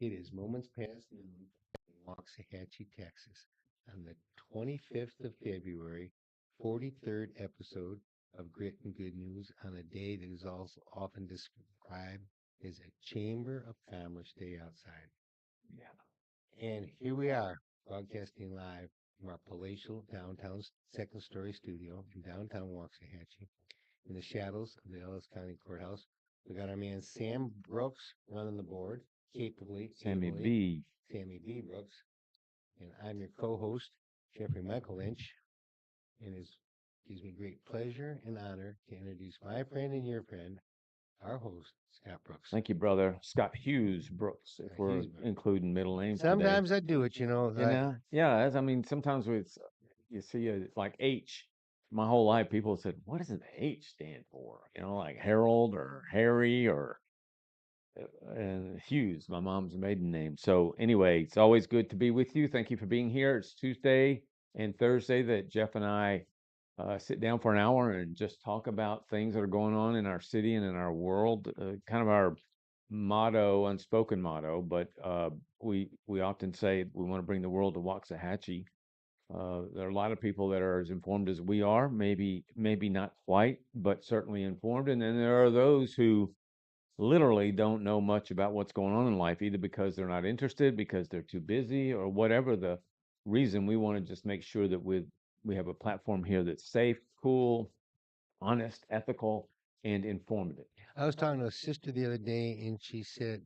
It is moments past noon in Waxahachie, Texas, on the 25th of February, 43rd episode of Grit and Good News on a day that is also often described as a Chamber of Commerce day outside. Yeah. And here we are, broadcasting live from our palatial downtown second story studio in downtown Waxahachie in the shadows of the Ellis County Courthouse. We got our man Sam Brooks running the board, capably, Sammy ably, B. Sammy B. Brooks. And I'm your co host, Jeffrey Michael Lynch. And it gives me great pleasure and honor to introduce my friend and your friend, our host, Scott Brooks. Thank you, brother. Scott Hughes Brooks, if we're Hughes Brooks. including middle names today. Sometimes I do it, you know. You know, yeah. I mean, sometimes you see a like H. My whole life, people said, "What does an H stand for?" You know, like Harold or Harry or and Hughes, my mom's maiden name. So anyway, it's always good to be with you. Thank you for being here. It's Tuesday and Thursday that Jeff and I sit down for an hour and just talk about things that are going on in our city and in our world. Kind of our motto, unspoken motto, but we often say we want to bring the world to Waxahachie. There are a lot of people that are as informed as we are, maybe not quite, but certainly informed. And then there are those who literally don't know much about what's going on in life, either because they're not interested, because they're too busy, or whatever the reason. We want to just make sure that we have a platform here that's safe, cool, honest, ethical, and informative. I was talking to a sister the other day, and she said,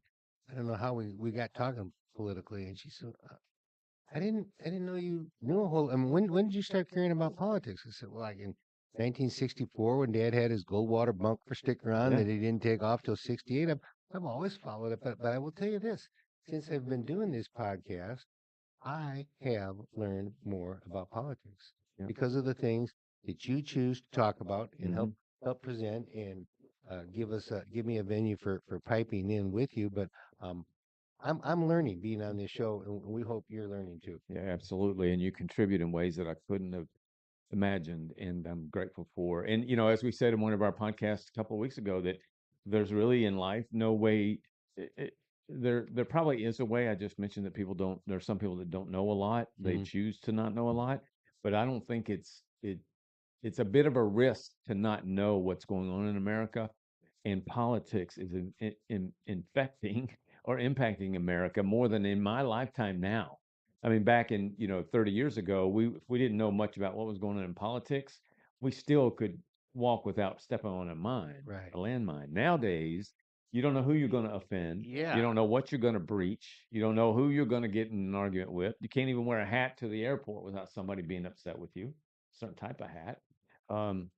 I don't know how we got talking politically, and she said, I didn't know you knew a whole. I mean, when did you start caring about politics? I said, well, like in 1964, when Dad had his Goldwater bunker sticker on Yeah. that he didn't take off till '68. I've always followed it, but I will tell you this: since I've been doing this podcast, I have learned more about politics Yeah. because of the things that you choose to talk about and Hmm. help present and give me a venue for piping in with you. But um, I'm learning being on this show, and we hope you're learning too. Yeah, absolutely. And you contribute in ways that I couldn't have imagined, and I'm grateful for. And as we said in one of our podcasts a couple of weeks ago, that there's really in life no way. There probably is a way. I just mentioned that people don't. There's some people that don't know a lot. They Hmm. choose to not know a lot, but I don't think it's a bit of a risk to not know what's going on in America, and politics is infecting or impacting America more than in my lifetime now. I mean, back in 30 years ago, if we didn't know much about what was going on in politics, we still could walk without stepping on Right. a landmine. Nowadays, you don't know who you're going to offend. You Yeah. don't know what you're going to breach. You don't know who you're going to get in an argument with. You can't even wear a hat to the airport without somebody being upset with you. Certain type of hat. Um,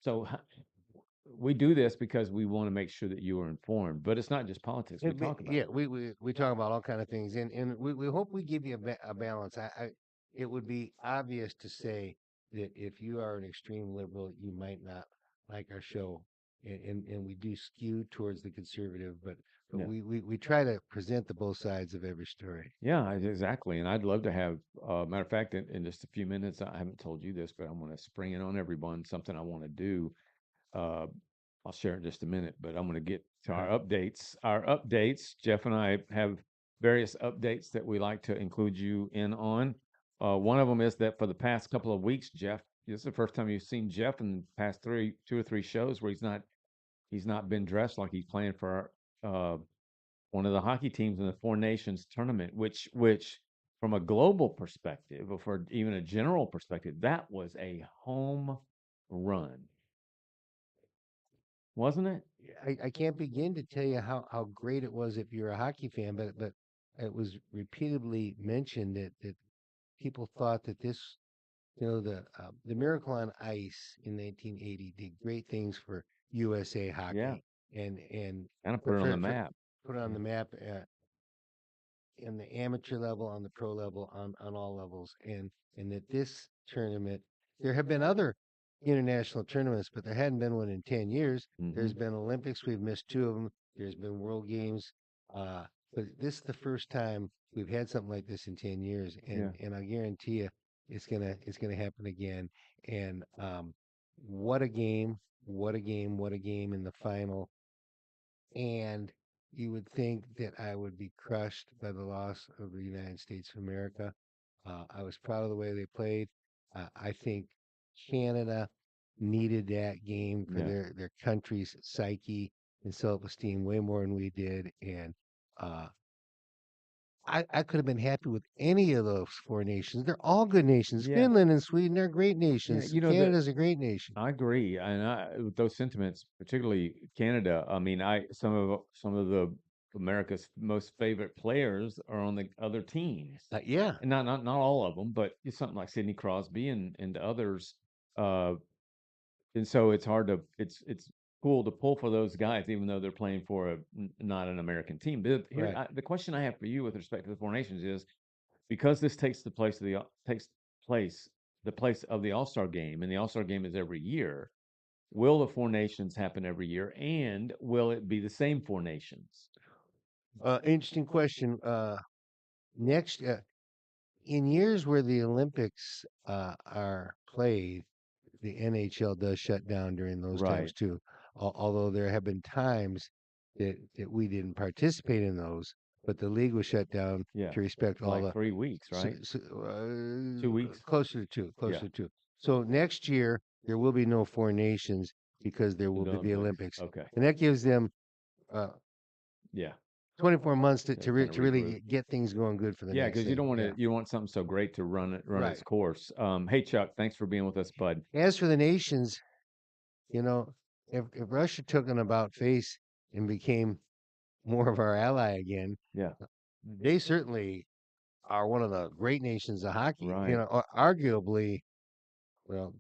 so we do this because we want to make sure that you are informed, but it's not just politics we talk about. Yeah, we talk about all kind of things, and we hope we give you a balance. It would be obvious to say that if you are an extreme liberal, you might not like our show, and we do skew towards the conservative, but Yeah. we try to present the both sides of every story. Yeah, exactly. And I'd love to have, matter of fact, in just a few minutes, I haven't told you this, but I'm going to spring it on everyone, something I want to do. Uh, I'll share it in just a minute, but I'm going to get to our Uh-huh. updates. Our updates, Jeff and I have various updates that we like to include you in on. One of them is that for the past couple of weeks, Jeff, this is the first time you've seen Jeff in the past two or three shows where he's not been dressed like he's playing for one of the hockey teams in the Four Nations tournament, which from a global perspective, or for even a general perspective, that was a home run, wasn't it? I can't begin to tell you how great it was if you're a hockey fan, but it was repeatedly mentioned that people thought that this, the Miracle on Ice in 1980 did great things for USA Yeah, hockey, and kind of put for, it on the for map. put it on Yeah. the map in the amateur level, on the pro level, on all levels, and that this tournament, there have been other international tournaments, but there hadn't been one in 10 years. Hmm. There's been Olympics, we've missed two of them. There's been World Games, uh, but this is the first time we've had something like this in 10 years, Yeah. and I guarantee you, it's gonna happen again. And what a game! What a game! What a game in the final! And you would think that I would be crushed by the loss of the United States of America. I was proud of the way they played. I think Canada needed that game for Yeah. their country's psyche and self-esteem way more than we did. And uh, I could have been happy with any of those four nations. They're all good nations. Yeah. Finland and Sweden, they're great Yeah. nations. You know that Canada's a great nation. I agree, and with those sentiments, particularly Canada. I mean, I some of the America's most favorite players are on the other teams, Yeah, and not all of them, but it's something like Sidney Crosby and others. Uh, and so it's hard to it's cool to pull for those guys, even though they're playing for not an American team. But here, right. the question I have for you with respect to the Four Nations is because this takes the place of place the place of the All Star game, and the All Star game is every year. Will the Four Nations happen every year, and will it be the same Four Nations? Interesting question. Next, in years where the Olympics are played, the NHL does shut down during those times Right. too. Although there have been times that we didn't participate in those, but the league was shut down Yeah. to respect For all like the 3 weeks, so, right? so, 2 weeks. closer to two, Yeah. closer to two. So next year there will be no four nations because there will The be the Olympics. Olympics, Okay. and that gives them uh, Yeah. 24 months To kind of to really regroup. get things going good for the Yeah, next because you thing. don't want Yeah, to you want something so great to run its right. course. Hey Chuck, thanks for being with us, bud. As for the nations, you know, if Russia took an about face and became more of our ally again, Yeah. they certainly are one of the great nations of hockey. You Right. know, arguably, well,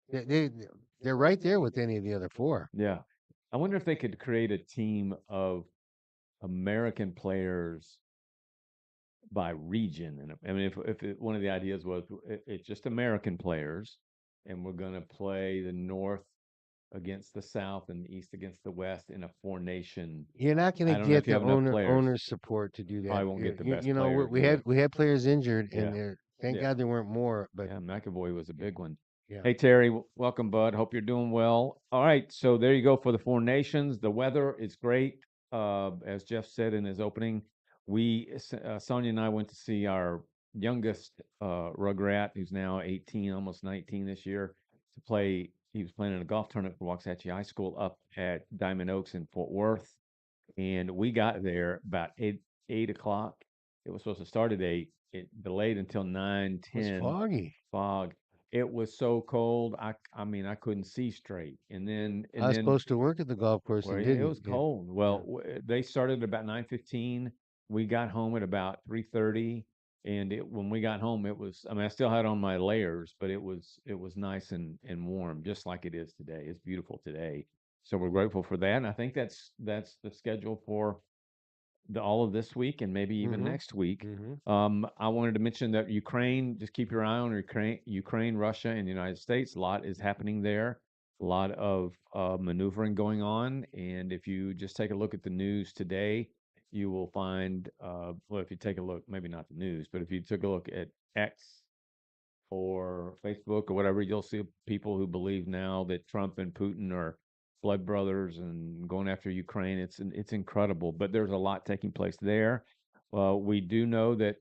they, they they're right there with any of the other four. Yeah. I wonder if they could create a team of American players by region. And I mean, if one of the ideas was it's just American players, and we're going to play the North against the South and the East against the West in a four nation. You're not going to I don't know get if you the have enough players. owner's support to do that. Probably won't get the best You know, players. we Yeah, had players injured, yeah, and thank yeah, God there weren't more. But yeah. McAvoy was a yeah, big one. yeah. Hey Terry, welcome, bud. Hope you're doing well. All right, so there you go for the Four Nations. The weather is great, as Jeff said in his opening. Sonia and I went to see our youngest Rugrat, who's now 18, almost 19 this year, to play. He was playing in a golf tournament for Waxahachie High School up at Diamond Oaks in Fort Worth, and we got there about 8 o'clock. It was supposed to start at 8. It delayed until 9, It was 10. foggy. Fog. It was so cold. I mean, I couldn't see straight. I was supposed to work at the golf course well, and yeah, it didn't. was Yeah, cold. yeah. Well, they started about 9:15. We got home at about 3:30, and when we got home, it was. I mean, I still had on my layers, but it was nice and warm, just like it is today. It's beautiful today, so we're grateful for that. And I think that's the schedule for all of this week and maybe even Mm-hmm. next week. Mm-hmm. I wanted to mention that Ukraine, just keep your eye on Ukraine, Russia, and the United States. A lot is happening there, a lot of maneuvering going on. And if you just take a look at the news today, you will find, well, if you take a look, maybe not the news, but if you took a look at X or Facebook or whatever, you'll see people who believe now that Trump and Putin are blood brothers and going after Ukraine. It's incredible, but there's a lot taking place there. We do know that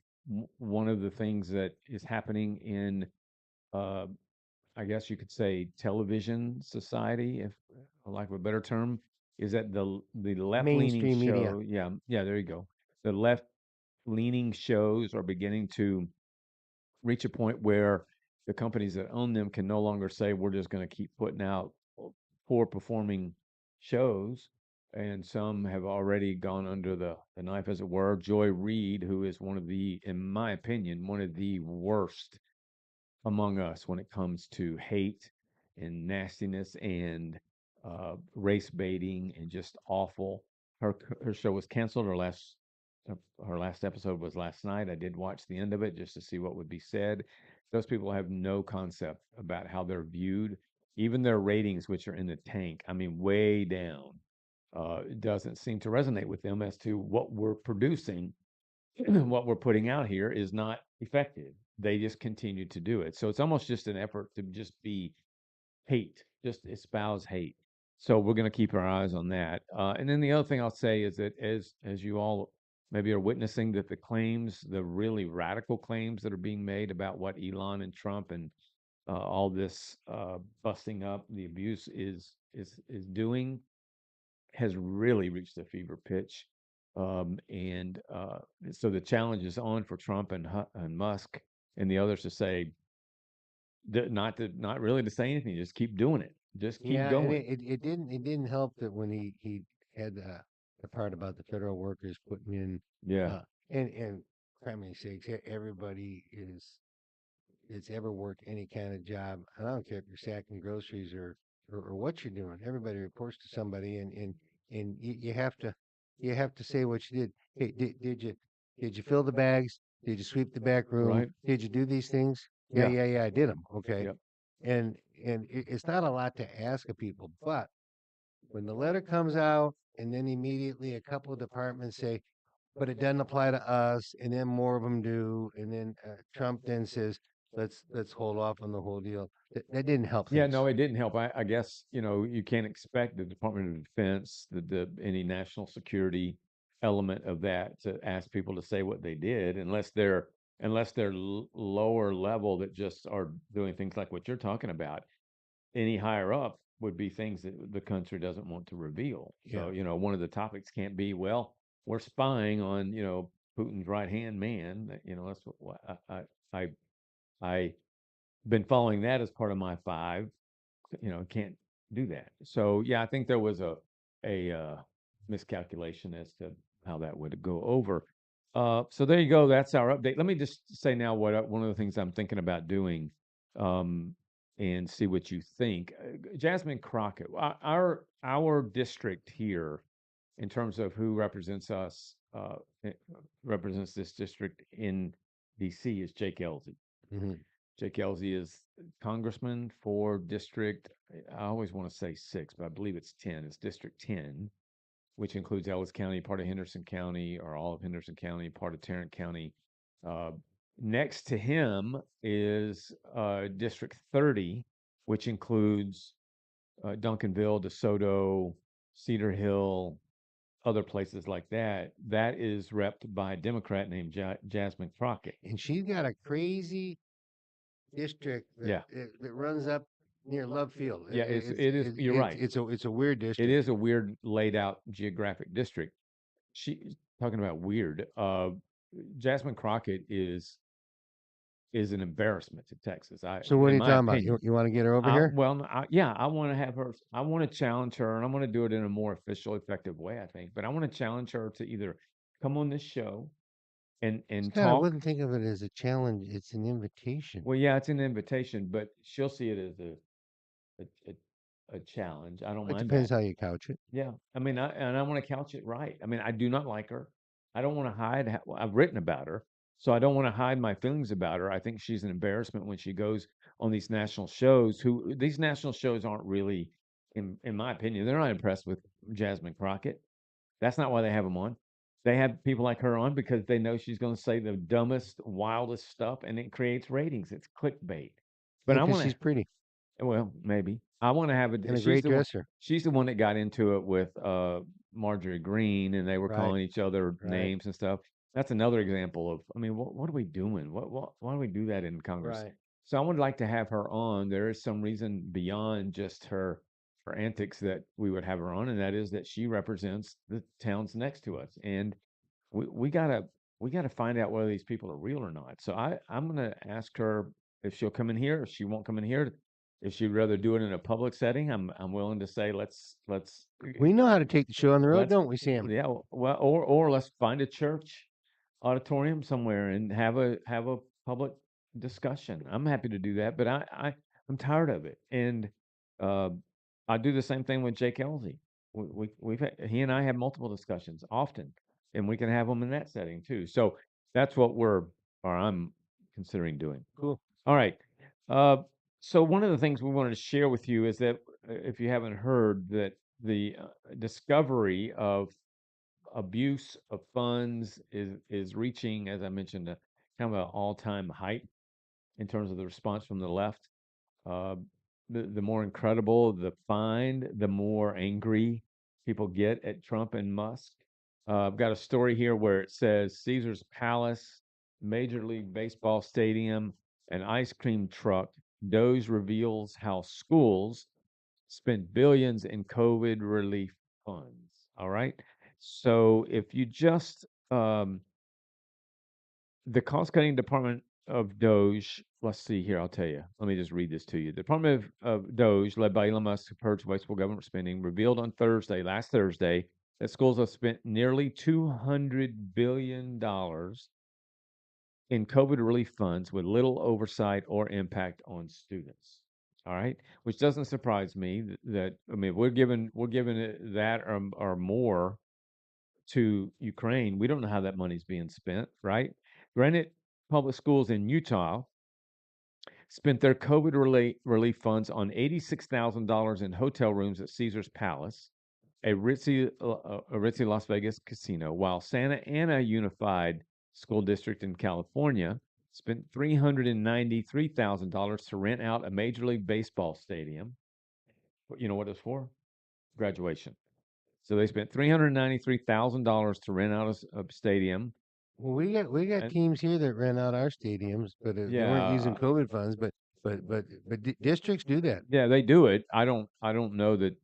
one of the things that is happening in, uh, I guess you could say, television society, if for lack of a better term, is that the left leaning Mainstream media. show. Yeah, yeah, there you go. The left leaning shows are beginning to reach a point where the companies that own them can no longer say we're just going to keep putting out poor performing shows, and some have already gone under the knife, as it were. Joy Reid, who is one of the, in my opinion, one of the worst among us when it comes to hate and nastiness and race baiting and just awful. Her show was canceled. Uh, her last episode was last night. I did watch the end of it just to see what would be said. Those people have no concept about how they're viewed. Even their ratings, which are in the tank, I mean, way down, doesn't seem to resonate with them as to what we're producing. What we're putting out here is not effective. They just continue to do it. So it's almost just an effort to just be hate, just espouse hate. So we're going to keep our eyes on that. And then the other thing I'll say is that as you all maybe are witnessing that the claims, the really radical claims that are being made about what Elon and Trump and all this busting up the abuse is doing has really reached a fever pitch. And so the challenge is on for Trump and Musk and the others to say not really to say anything, just keep doing it, just keep Yeah, and going. it didn't help that when he had the part about the federal workers putting in, Yeah, uh, and criminy sakes, everybody that's ever worked any kind of job, and I don't care if you're sacking groceries or what you're doing. Everybody reports to somebody, and you have to say what you did. Hey, did you fill the bags? Did you sweep the back room? right. Did you do these things? Yeah, Yeah, yeah, yeah, I did them. Okay, yep. and it's not a lot to ask of people, but when the letter comes out, and then immediately a couple of departments say, but it doesn't apply to us, and then more of them do, and then Trump then says, let's hold off on the whole deal. That didn't help Yeah, things. no, it didn't help. I guess, you can't expect the Department of Defense, any national security element of that to ask people to say what they did unless they're lower level that just are doing things like what you're talking about. Any higher up would be things that the country doesn't want to reveal. Yeah. So, one of the topics can't be, well, we're spying on, Putin's right hand man. That's what I been following that as part of my five. Can't do that. So yeah, I think there was a miscalculation as to how that would go over. So there you go. That's our update. Let me just say now one of the things I'm thinking about doing, um, and see what you think. Jasmine Crockett, our district here, in terms of who represents us, represents this district in D.C. is Jake Elsey. Hmm. Jake Elsey is congressman for District, I always want to say 6, but I believe it's 10. It's District 10, which includes Ellis County, part of Henderson County, or all of Henderson County, part of Tarrant County. Uh, Next to him is District 30, which includes Duncanville, DeSoto, Cedar Hill, other places like that. That is repped by a Democrat named Jasmine Crockett. And she's got a crazy district that Yeah. that runs up near Love Field. Yeah, it is. You're right. It's a weird It district. is a weird laid out geographic district. She talking about weird. Jasmine Crockett is an embarrassment to Texas. So what are In you my talking about? You opinion. you want to get her over here? Well, yeah, I want to have her. I want to challenge her, and I want to do it in a more official, effective way. I think, but I want to challenge her to either come on this show and Scott, I talk. wouldn't think of it as a challenge. It's an invitation. Well, yeah, it's an invitation, but she'll see it as a challenge. I don't It mind depends that. how you couch it. Yeah, I mean, I want to couch it right. I mean, I do not like her. I don't want to hide. I've written about her, so I don't want to hide my feelings about her. I think she's an embarrassment when she goes on these national shows. Who these national shows aren't really, in my opinion, they're not impressed with Jasmine Crockett. That's not why they have them on. They have people like her on because they know she's going to say the dumbest, wildest stuff, and it creates ratings. It's clickbait. But And I because want she's to pretty well, maybe. I wanna have and a a great dresser. she's the one that got into it with, Marjorie Green, and they were Right, calling each other right, names and stuff. That's another example of, I mean, what are we doing? Why do we do that in Congress? right. So I would like to have her on. There is some reason beyond just her antics that we would have her on, and that is that she represents the towns next to us, and we gotta we gotta find out whether these people are real or not. So I'm gonna ask her if she'll come in here. If she won't come in here, if she'd rather do it in a public setting, I'm willing to say We know how to take the show on the road, let's don't we, Sam? yeah, well, or let's find a church auditorium somewhere and have a public discussion. I'm happy to do that, but I'm tired of it. And uh, I do the same thing with Jake Elsey. He and I have multiple discussions often, and we can have them in that setting too. So that's what I'm considering doing. Cool. All right. Uh, so one of the things we wanted to share with you is that if you haven't heard that the discovery of abuse of funds is reaching, as I mentioned, a kind of an all-time height in terms of the response from the left. Uh, the more incredible the find, the more angry people get at Trump and Musk. I've got a story here where it says Caesar's Palace, Major League Baseball Stadium, an ice cream truck. Doge reveals how schools spent billions in COVID relief funds. All right. So if you just the cost cutting department of Doge, let's see here, I'll tell you. Let me just read this to you. The Department of Doge, led by Elon Musk to purge wasteful government spending, revealed on Thursday, last Thursday, that schools have spent nearly $200 billion in COVID relief funds with little oversight or impact on students. All right, which doesn't surprise me that I mean we're giving it that or more to Ukraine. We don't know how that money's being spent, right? Granted, public schools in Utah spent their COVID relief funds on $86,000 in hotel rooms at Caesar's Palace, a ritzy Las Vegas casino, while Santa Ana Unified School District in California spent $393,000 to rent out a Major League Baseball stadium. You know what it's for? Graduation. So they spent $393,000 to rent out a stadium. Well, we got And teams here that rent out our stadiums, but they weren't using yeah, COVID funds. But districts do that. yeah, they do it. I don't know that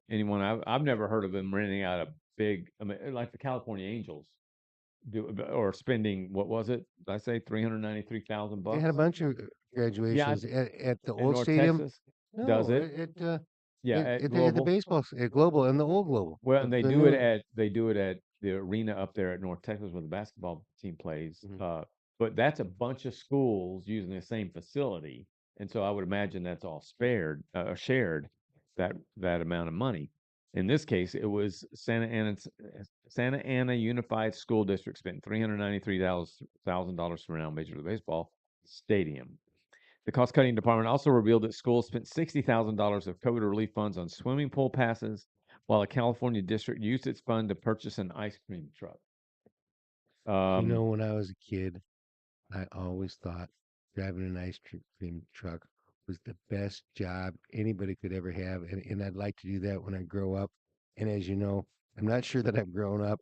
anyone. I've never heard of them renting out a big. I mean, like the California Angels do, or spending what was it? Did I say 393,000 They had a bucks? bunch of Yeah, graduations at the in old North stadium. Texas does No, it. Yeah, at at the Global. baseball at Global and the old Global, Well, and the new. they do it at the arena up there at North Texas where the basketball team plays. Mhm. But that's a bunch of schools using the same facility, and so I would imagine that's all shared that amount of money. In this case, it was Santa Ana Unified School District spent $393,000 to rent out Major League Baseball stadium. The cost cutting department also revealed that schools spent $60,000 of COVID relief funds on swimming pool passes, while a California district used its fund to purchase an ice cream truck. You Um, know, when I was a kid, I always thought driving an cream truck was the best job anybody could ever have, and I'd like to do that when I grow up. And as you know, I'm not sure that I've grown up,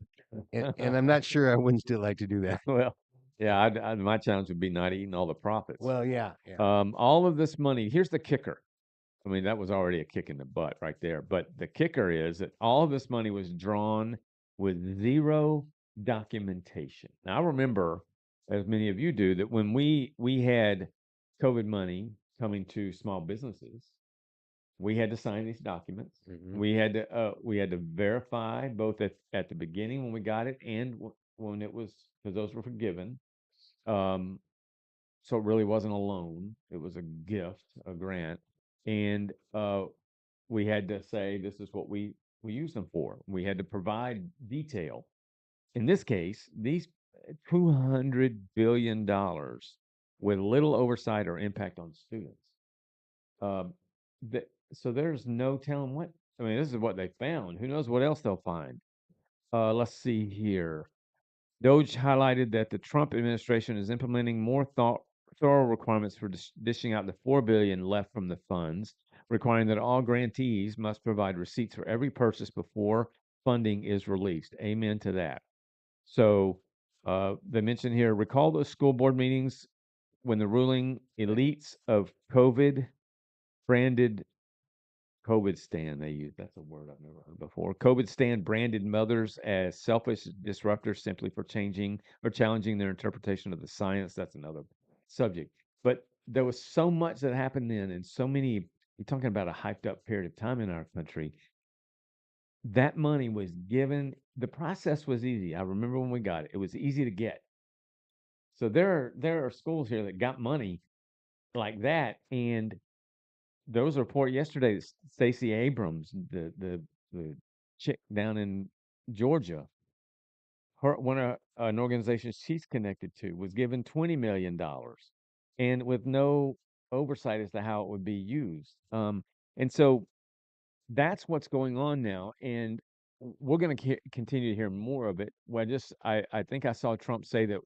and I'm not sure I wouldn't still like to do that. well, yeah, my challenge would be not eating all the profits. Well, yeah, yeah. All of this money, here's the kicker. I mean, that was already a kick in the butt right there. But the kicker is that all of this money was drawn with zero documentation. Now, I remember, as many of you do, that when we had COVID money coming to small businesses, we had to sign these documents. Hmm. We had to verify both at the beginning when we got it and when it was because those were forgiven. Um, so it really wasn't a loan; it was a gift, a grant, and we had to say this is what we use them for. We had to provide detail. In this case, these $200 billion with little oversight or impact on students. Um, so there's no telling what. I mean, this is what they found. Who knows what else they'll find? Let's see here. Doge highlighted that the Trump administration is implementing more thorough requirements for dishing out the $4 billion left from the funds, requiring that all grantees must provide receipts for every purchase before funding is released. Amen to that. So they mentioned here, recall those school board meetings when the ruling elites of COVID branded COVID stand they use. That's a word I've never heard before. COVID stand branded mothers as selfish disruptors simply for changing or challenging their interpretation of the science. That's another subject. But there was so much that happened then, and so many. You're talking about a hyped up period of time in our country. That money was given. The process was easy. I remember when we got it. It was easy to get. So there are schools here that got money like that, and there was a report yesterday that Stacey Abrams, the chick down in Georgia, an organization she's connected to, was given $20 million, and with no oversight as to how it would be used. And so that's what's going on now, and we're going to continue to hear more of it. Well, I think I saw Trump say that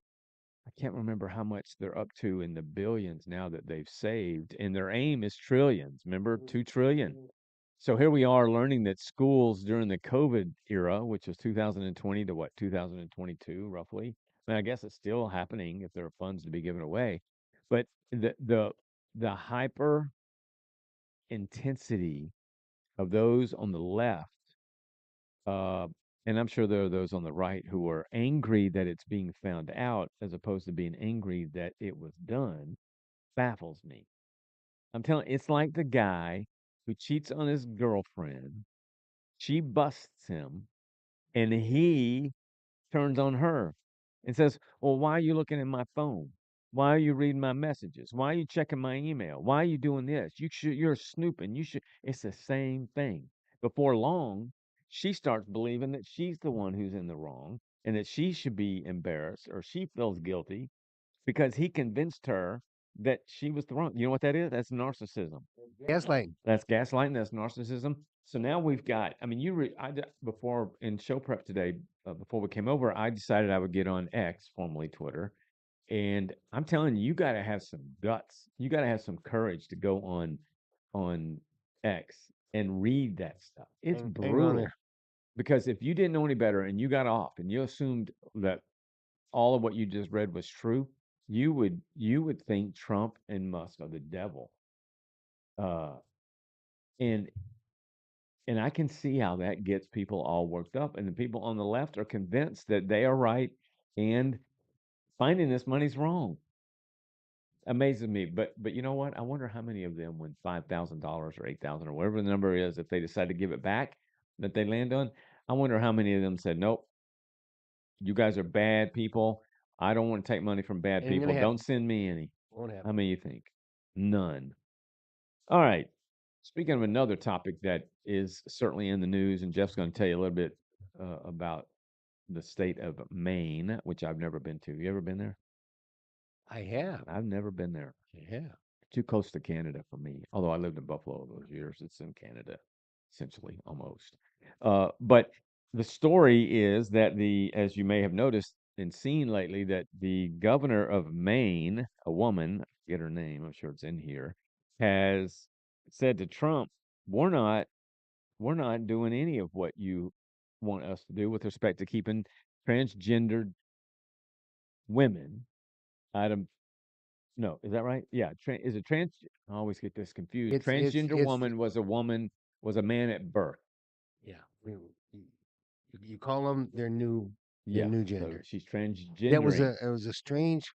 I can't remember how much they're up to in the billions now that they've saved, and their aim is trillions. Remember, 2 trillion. So here we are learning that schools during the COVID era, which was 2020 to what 2022 roughly. I mean, I guess it's still happening if there are funds to be given away, but the hyper intensity of those on the left, uh, and I'm sure there are those on the right who are angry that it's being found out, as opposed to being angry that it was done, baffles me. I'm telling, it's like the guy who cheats on his girlfriend. She busts him, and he turns on her and says, "Well, why are you looking at my phone? Why are you reading my messages? Why are you checking my email? Why are you doing this? You're snooping. You should." It's the same thing. Before long, she starts believing that she's the one who's in the wrong and that she should be embarrassed or she feels guilty because he convinced her that she was the wrong. You know what that is? That's narcissism. Gaslighting. That's gaslighting. That's narcissism. So now we've got. I mean, before in show prep today, before we came over, I decided I would get on X, formerly Twitter, and I'm telling you, you got to have some guts. You got to have some courage to go on X and read that stuff. It's Hang on brutal there. because if you didn't know any better and you got off and you assumed that all of what you just read was true, you would think Trump and Musk are the devil. Uh, and And I can see how that gets people all worked up. And the people on the left are convinced that they are right and finding this money's wrong. Amazes me. But you know what? I wonder how many of them, when $5,000 or 8,000 or whatever the number is, if they decide to give it back that they land on, I wonder how many of them said, "Nope, you guys are bad people. I don't want to take money from bad Ain't people. gonna Don't happen. send me any." Won't How happen. many you think? None. All right. Speaking of another topic that is certainly in the news, and Jeff's going to tell you a little bit about the state of Maine, which I've never been to. You ever been there? I have. I've never been there. Yeah. Too close to Canada for me. Although I lived in Buffalo those years, it's in Canada, essentially, almost. But the story is that as you may have noticed and seen lately, that the governor of Maine, a woman, I forget her name, I'm sure it's in here, has said to Trump, "We're not, we're not doing any of what you want us to do with respect to keeping transgendered women out of." No, is that right? Yeah, is it trans? I always get this confused. Transgender It's woman was a man at birth. yeah. You call them their Yeah, new so gender. she's That was transgendering. a strange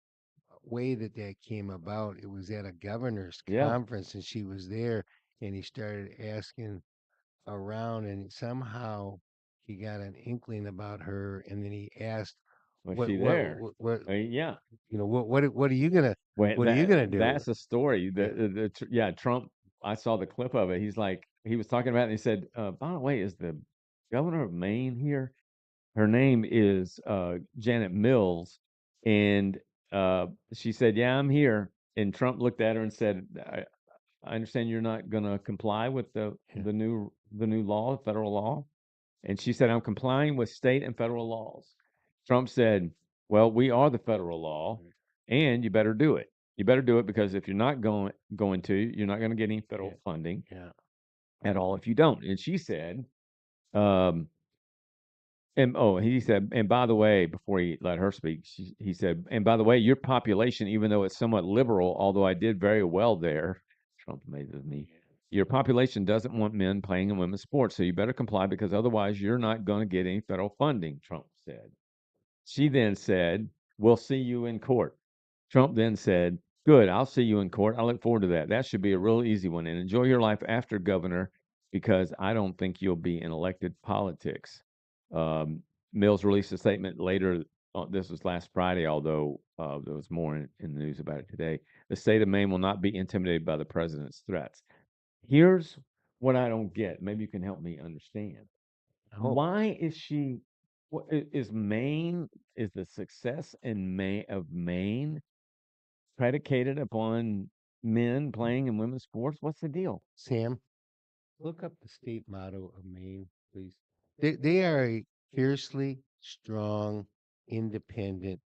way that came about. It was at a governor's Yeah, conference, and she was there, and he started asking around, and somehow he got an inkling about her, and then he asked, was she there? what Yeah. Wait, what are you gonna do?" that's a story. Yeah, Yeah, Trump. I saw the clip of it. He's like, he was talking about it, and he said, "By the way, is the governor of Maine here? Her name is Janet Mills," and she said, "Yeah, I'm here." And Trump looked at her and said, "I understand you're not going to comply with yeah, the new law, federal law." And she said, "I'm complying with state and federal laws." Trump said, "Well, we are the federal law, and you better do it. You better do it because if you're not going to, you're not going to get any yeah, federal funding yeah. at all if you don't." And she said, um, and oh, he said, and by the way, before he let her speak, he said, "And by the way, your population, even though it's somewhat liberal, although I did very well there," Trump amazes me, "your population doesn't want men playing in women's sports, so you better comply because otherwise you're not going to get any federal funding," Trump said. She then said, "We'll see you in court." Trump then said, "Good, I'll see you in court. I look forward to that. That should be a real easy one. And enjoy your life after governor because I don't think you'll be in elected politics." Um, Mills released a statement later. This was last Friday, although there was more in the news about it today. The state of Maine will not be intimidated by the president's threats. Here's what I don't get. Maybe you can help me understand. I hope. Why is she? Is Maine? Is the success in Maine predicated upon men playing in women's sports? What's the deal? Sam, look up the state motto of Maine, please. They are a fiercely strong, independent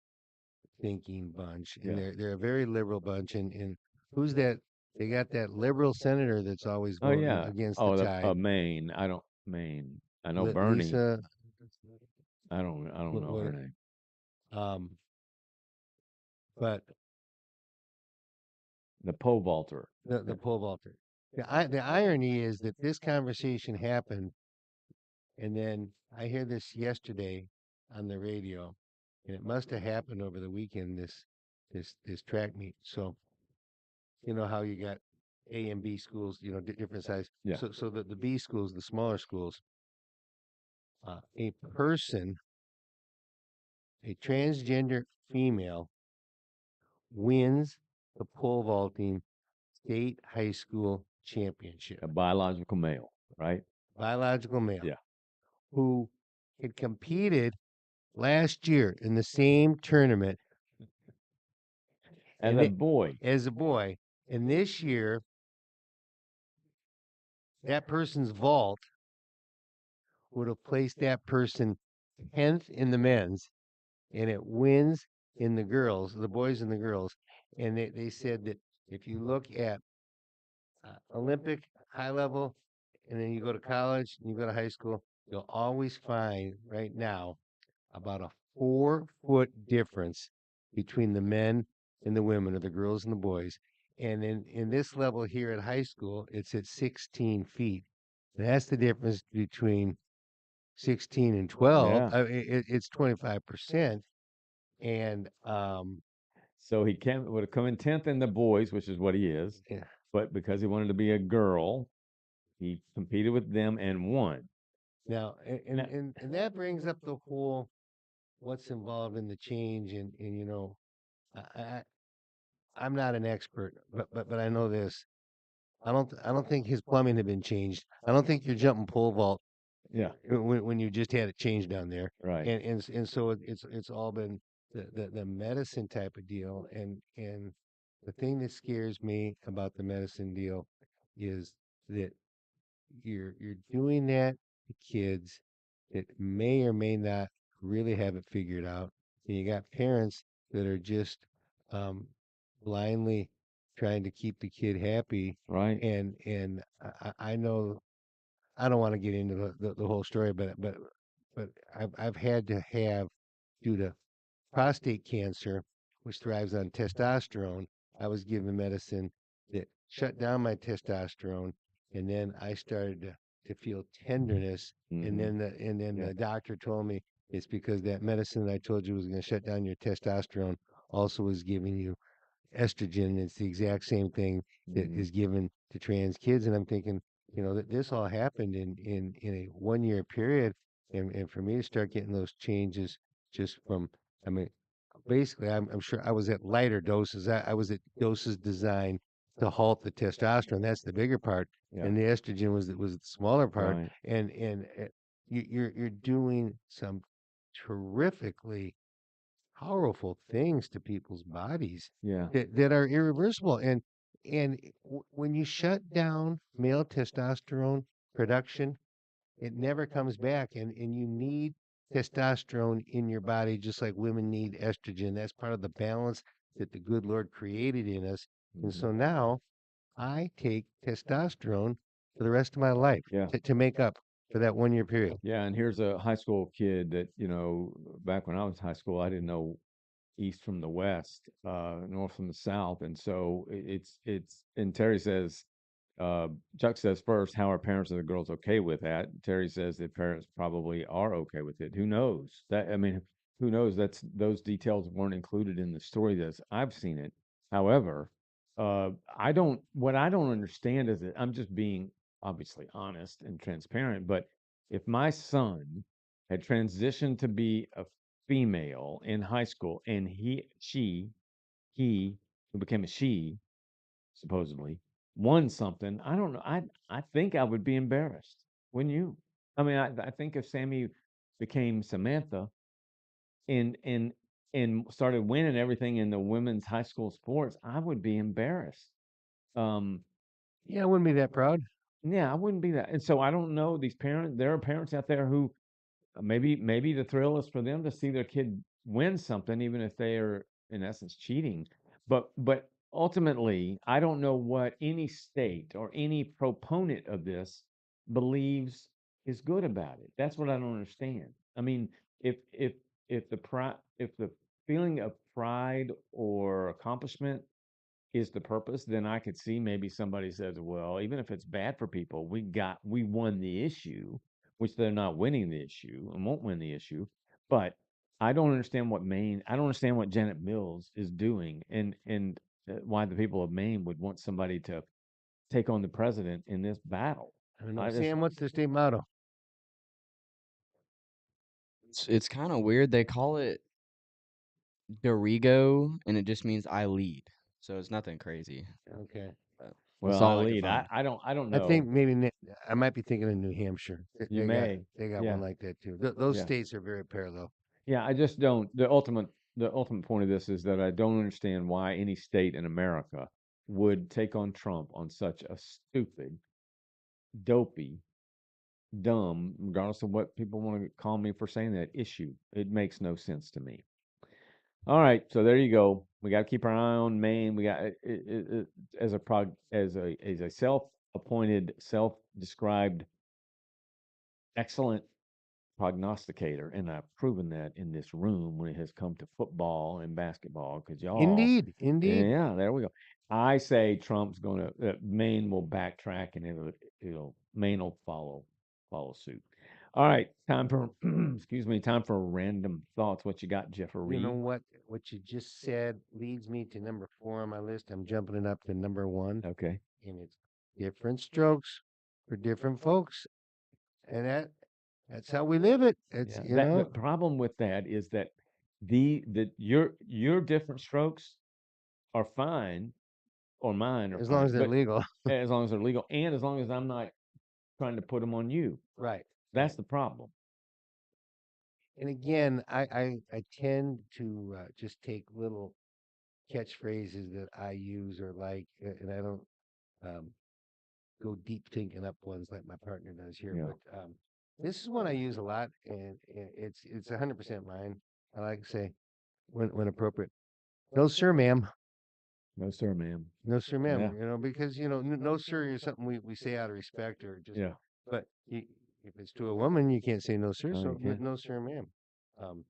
thinking bunch, and Yeah. they're a very liberal bunch. And who's that? They got that liberal senator that's always Oh voting yeah. against the Oh, tide. Maine. I don't Maine. I know Bernie. Lisa, I don't know her what, name. um, but The pole vaulter. the pole vaulter. The irony is that this conversation happened, and then I hear this yesterday on the radio, and it must have happened over the weekend. This track meet. So you know how you got A and B schools, different size. Yeah. So the B schools, the smaller schools, a person, a transgender female, wins the pole vaulting state high school championship. A biological male, right? Biological male Yeah. who had competed last year in the same tournament As and a boy. as a boy. And this year, that person's vault would have placed that person 10th in the men's, and it wins in the girls, the boys and the girls. And they said that if you look at Olympic high level, and then you go to college and you go to high school, you'll always find right now about a 4 foot difference between the men and the women, or the girls and the boys. And in this level here at high school, it's at 16 feet. That's the difference between 16 and 12. Yeah. It's 25%. And So he would have come in 10th in the boys, which is what he is. yeah. But because he wanted to be a girl, he competed with them and won. Now, Now, and that brings up the whole what's involved in the change. And I, I I'm not an expert, but I know this. I don't think his plumbing had been changed. I don't think you're jumping pole vault yeah, when you just had it changed down there. right. And so it's all been the medicine type of deal. And the thing that scares me about the medicine deal is that you're doing that to kids that may or may not really have it figured out. And you got parents that are just um, blindly trying to keep the kid happy. Right. And I know I don't want to get into the whole story, but I've had to have, due to prostate cancer, which thrives on testosterone, I was given medicine that shut down my testosterone, and then I started to feel tenderness, and Hmm. then Yeah. the doctor told me it's because that medicine that I told you was going to shut down your testosterone also was giving you estrogen. It's the exact same thing that Hmm. is given to trans kids. And I'm thinking, that this all happened in a 1 year period. And for me to start getting those changes just from, I mean, basically, I'm sure I was at lighter doses. I was at doses designed to halt the testosterone. That's the bigger part. Yeah. And the estrogen was the smaller part. Right. And you're doing some terrifically powerful things to people's bodies Yeah. that are irreversible. And when you shut down male testosterone production, it never comes back. And you need testosterone in your body just like women need estrogen. That's part of the balance that the good Lord created in us. And Hmm. so now I take testosterone for the rest of my life Yeah. to make up for that 1 year period. Yeah. And here's a high school kid that, back when I was in high school, I didn't know east from the west, north from the south, and so and Terry says, uh, Chuck says first, how are parents of the girls okay with that? Terry says that parents probably are okay with it. Who knows? Who knows? Those details weren't included in the story that I've seen it. However, I don't. What I don't understand is that I'm just being obviously honest and transparent. But if my son had transitioned to be a female in high school, and he who became a she supposedly won something. I don't know. I think I would be embarrassed. Wouldn't you? I think if Sammy became Samantha and and and started winning everything in the women's high school sports, I would be embarrassed. Um, Yeah, I wouldn't be that proud. yeah, I wouldn't be that. And so I don't know these parents. There are parents out there who maybe the thrill is for them to see their kid win something, even if they are in essence cheating. But ultimately, I don't know what any state or any proponent of this believes is good about it. That's what I don't understand. I mean, if if the feeling of pride or accomplishment is the purpose, then I could see maybe somebody says, well, even if it's bad for people, we won the issue, which they're not winning the issue and won't win the issue. But I don't understand what Janet Mills is doing, and why the people of Maine would want somebody to take on the president in this battle. I don't know. I just Sam, what's the state motto? It's kind of weird. They call it Dorigo, and it just means I lead. So it's nothing crazy. Okay. But that's well, I all I could lead. I, find. I don't I don't I think know. maybe I might be thinking of New Hampshire. You may, They got yeah, one like that too. Those yeah. states are very parallel. Yeah, I just don't. The ultimate point of this is that I don't understand why any state in America would take on Trump on such a stupid, dopey, dumb, regardless of what people want to call me for saying that issue. It makes no sense to me. All right, so there you go. We got to keep our eye on Maine. We got as a self-appointed, self-described excellent prognosticator, and I've proven that in this room when it has come to football and basketball. Because y'all, Indeed, indeed. yeah, there we go. I say Trump's going to Maine will backtrack and it'll Maine will follow suit. All right, time for excuse me, time for random thoughts. What you got, You know Jeffrey? what? What you just said leads me to number 4 on my list. I'm jumping it up to number 1, Okay, and it's different strokes for different folks, and that's how we live it. It's yeah. That the know, problem with that is that your different strokes are fine, or mine are as long fine, as they're but legal. as long as they're legal and as long as I'm not trying to put them on you. Right, That's right. the problem. And again, I tend to just take little catchphrases that I use or like, and I don't um, go deep thinking up ones like my partner does here. Yeah. But this is one I use a lot, and it's 100% mine. I like to say when appropriate, no sir, ma'am, No, sir, ma'am. no sir, Yeah. ma'am. You know, because no sir is something we say out of respect or just. Yeah. But if it's to a woman, you can't say no sir. No, you So can't. no sir, ma'am. Um,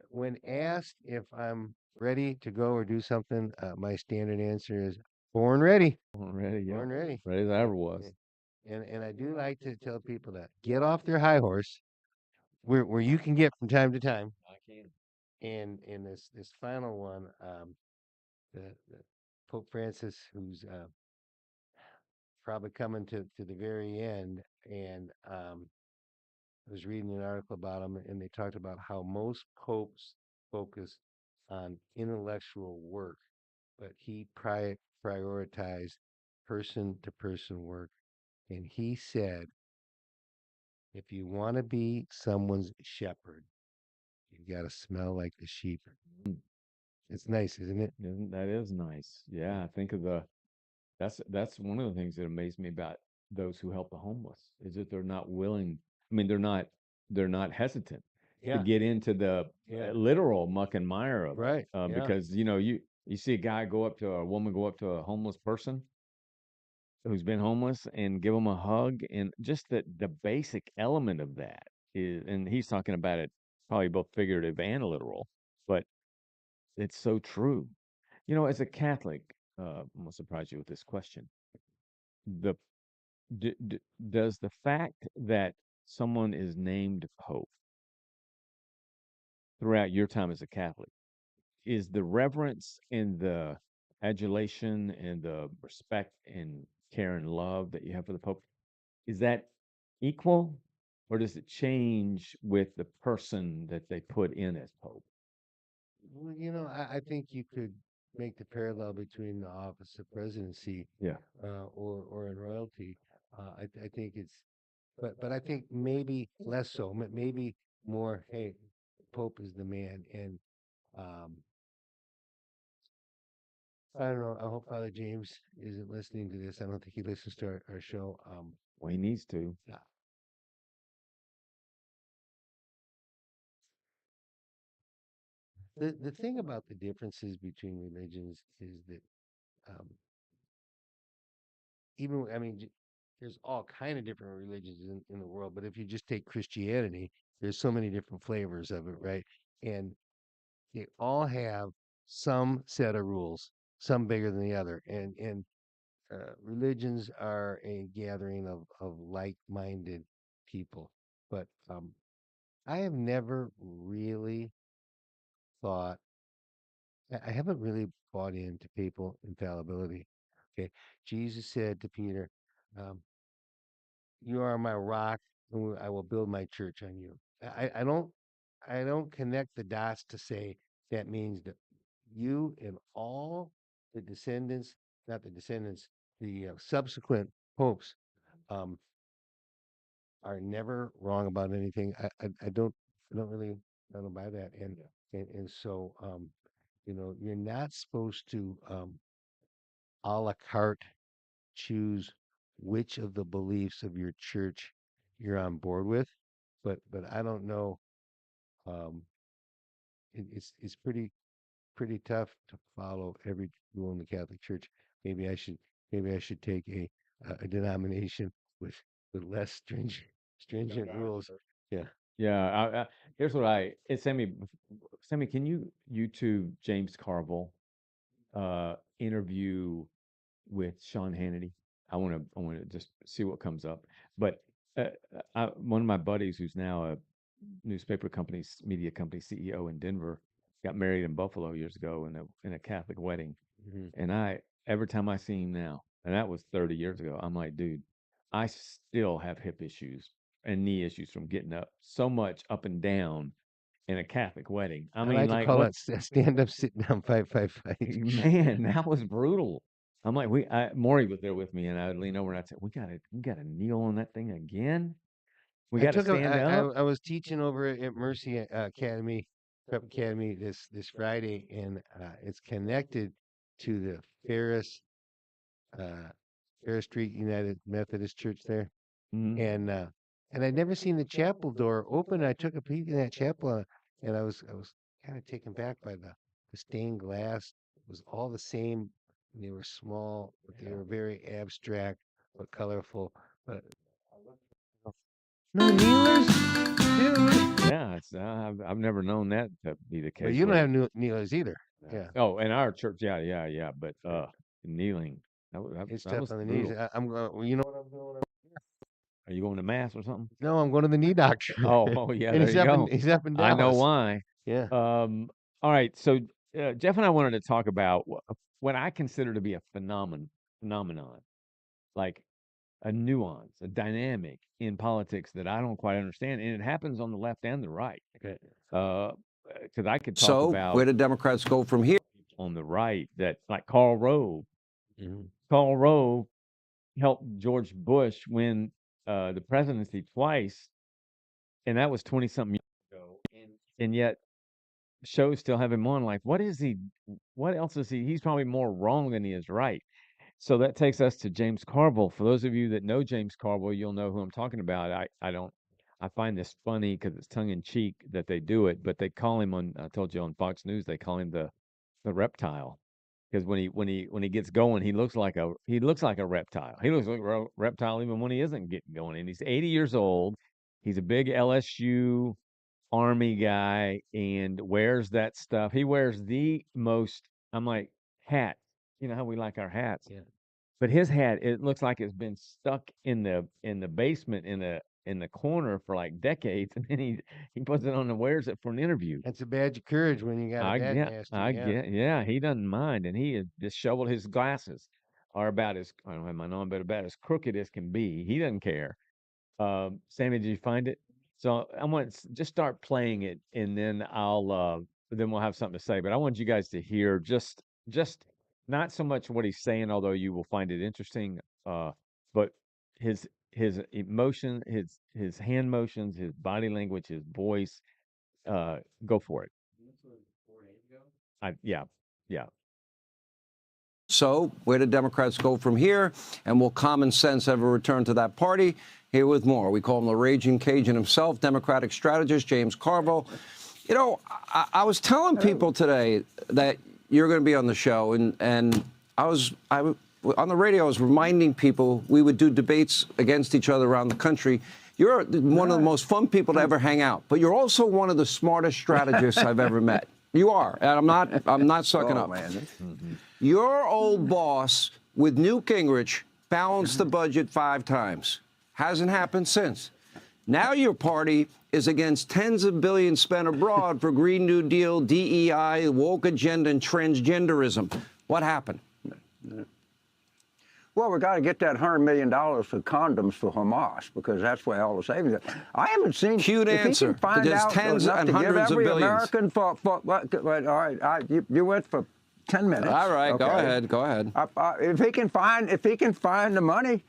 when asked if I'm ready to go or do something, my standard answer is born ready. Already, yeah. Born ready. Ready as I Yeah, ever was. yeah. And I do like to tell people to get off their high horse where you can get from time to time. I can. And in this final one, the Pope Francis, who's probably coming to the very end, and I was reading an article about him, and they talked about how most popes focus on intellectual work, but he prioritized person to person work. And he said, if you want to be someone's shepherd, you got to smell like the sheep. Mm, It's nice, isn't it? that is nice. Yeah, I think of the that's one of the things that amazed me about those who help the homeless is that they're not willing. I mean, they're not hesitant to Yeah, get into the yeah, literal muck and mire of it, right. Yeah, because you see a woman go up to a homeless person who's been homeless and give them a hug, and just the basic element of that is, and he's talking about it probably both figurative and literal, but it's so true. As a Catholic, I'm gonna surprise you with this question. The does the fact that someone is named Pope throughout your time as a Catholic, is the reverence and the adulation and the respect and care and love that you have for the Pope, is that equal, or does it change with the person that they put in as Pope? well, I think you could make the parallel between the office of presidency Yeah. or in royalty. I think it's, but I think maybe less so. Maybe more. Hey, Pope is the man, and um, I don't know. I hope Father James isn't listening to this. I don't think he listens to our show. Well, he needs to. Yeah, the thing about the differences between religions is that um, there's all kind of different religions in the world, but if you just take Christianity, there's so many different flavors of it, right? And they all have some set of rules, some bigger than the other, and religions are a gathering of like-minded people. But I have never really thought, I haven't really bought into papal infallibility. Okay, Jesus said to Peter, um, "You are my rock, and I will build my church on you." I don't connect the dots to say that means that you and all the descendants, not the descendants, the subsequent popes, um, are never wrong about anything. I don't really, I don't buy that, and so you're not supposed to a la carte choose which of the beliefs of your church you're on board with, but I don't know. Um, it's pretty tough to follow every rule in the Catholic Church. Maybe I should maybe I should take a denomination with less stringent rules. Yeah. Yeah, here's what Sammy, can you YouTube James Carville interview with Sean Hannity? I want to just see what comes up. But one of my buddies, who's now a media company CEO in Denver, got married in Buffalo years ago in a Catholic wedding. Mhm. And every time I see him now, and that was 30 years ago, I'm like, dude, I still have hip issues and knee issues from getting up so much up and down in a Catholic wedding. I I mean, like to like, call what, it stand up, sit down, fight, fight. man, that was brutal. I'm like, Maury was there with me, and I would lean over and I'd say, we gotta kneel on that thing again. We got to stand up. I was teaching over at Mercy Academy, Prep Academy this Friday, and it's connected to the uh, Ferris Street United Methodist Church there, Mhm. and I'd never seen the chapel door open. I took a peek in that chapel, and I was kind of taken back by the stained glass. It was all the same. And they were small, but they were very abstract but colorful. But no kneelers, dude. Yeah, I've never known that to be the But case. you don't But have kneelers either. Yeah, oh, in our church, yeah. But kneeling, it's that tough was on the knees. brutal. I'm going. Well, you know what I'm doing? Are you going to mass or something? No, I'm going to the knee doctor. Oh yeah, And there you go. he's up in I know Dallas. why. Yeah. All right. So Jeff and I wanted to talk about what I consider to be a phenomenon, like a nuance, a dynamic in politics that I don't quite understand, and it happens on the left and the right. Okay. Because I could talk So about where do Democrats go from here? on the right that, like Karl Rove. Mhm. Karl Rove helped George Bush win the presidency twice, and that was 20 something years ago. And yet shows still have him on. Like, what is he? What else is he? He's probably more wrong than he is right. So that takes us to James Carville. For those of you that know James Carville, you'll know who I'm talking about. I don't. I find this funny because it's tongue in cheek that they do it, but they call him on. I told you on Fox News they call him the reptile because when he gets going, he looks like a reptile. He looks like a reptile even when he isn't getting going. And he's 80 years old. He's a big LSU Army guy and wears that stuff. He wears the most. I'm like hat. You know how we like our hats. Yeah. But his hat, it looks like it's been stuck in the basement in the corner for like decades, and then he puts it on and wears it for an interview. That's a badge of courage when you got it that nasty. Yeah. Yeah, he doesn't mind, and he has disheveled his glasses are about as I don't have my on, but about as crooked as can be. He doesn't care. Sammy, did you find it? So I want to just start playing it, and then we'll have something to say. But I want you guys to hear just not so much what he's saying, although you will find it interesting, but his emotion, his hand motions, his body language, his voice. Go for it. Yeah, yeah. So where do Democrats go from here? And will common sense ever return to that party? Here with more. We call him the Raging Cajun himself, Democratic strategist James Carville. You know, I was telling people today that you're going to be on the show, and on the radio, I was reminding people we would do debates against each other around the country. You're one of the most fun people to ever hang out, but you're also one of the smartest strategists I've ever met. You are, and I'm not sucking up. Man. Your old boss with Newt Gingrich balanced the budget 5 times. Hasn't happened since. Now your party is against tens of billions spent abroad for Green New Deal, DEI, the woke agenda, and transgenderism. What happened? Well, we got to get that $100 million for condoms for Hamas, because that's where all the savings are. I haven't seen. Cute if answer. He can find There's out tens enough and to give hundreds of every billions. American for all right, you went for 10 minutes. All right, okay? Go ahead. If he can find the money,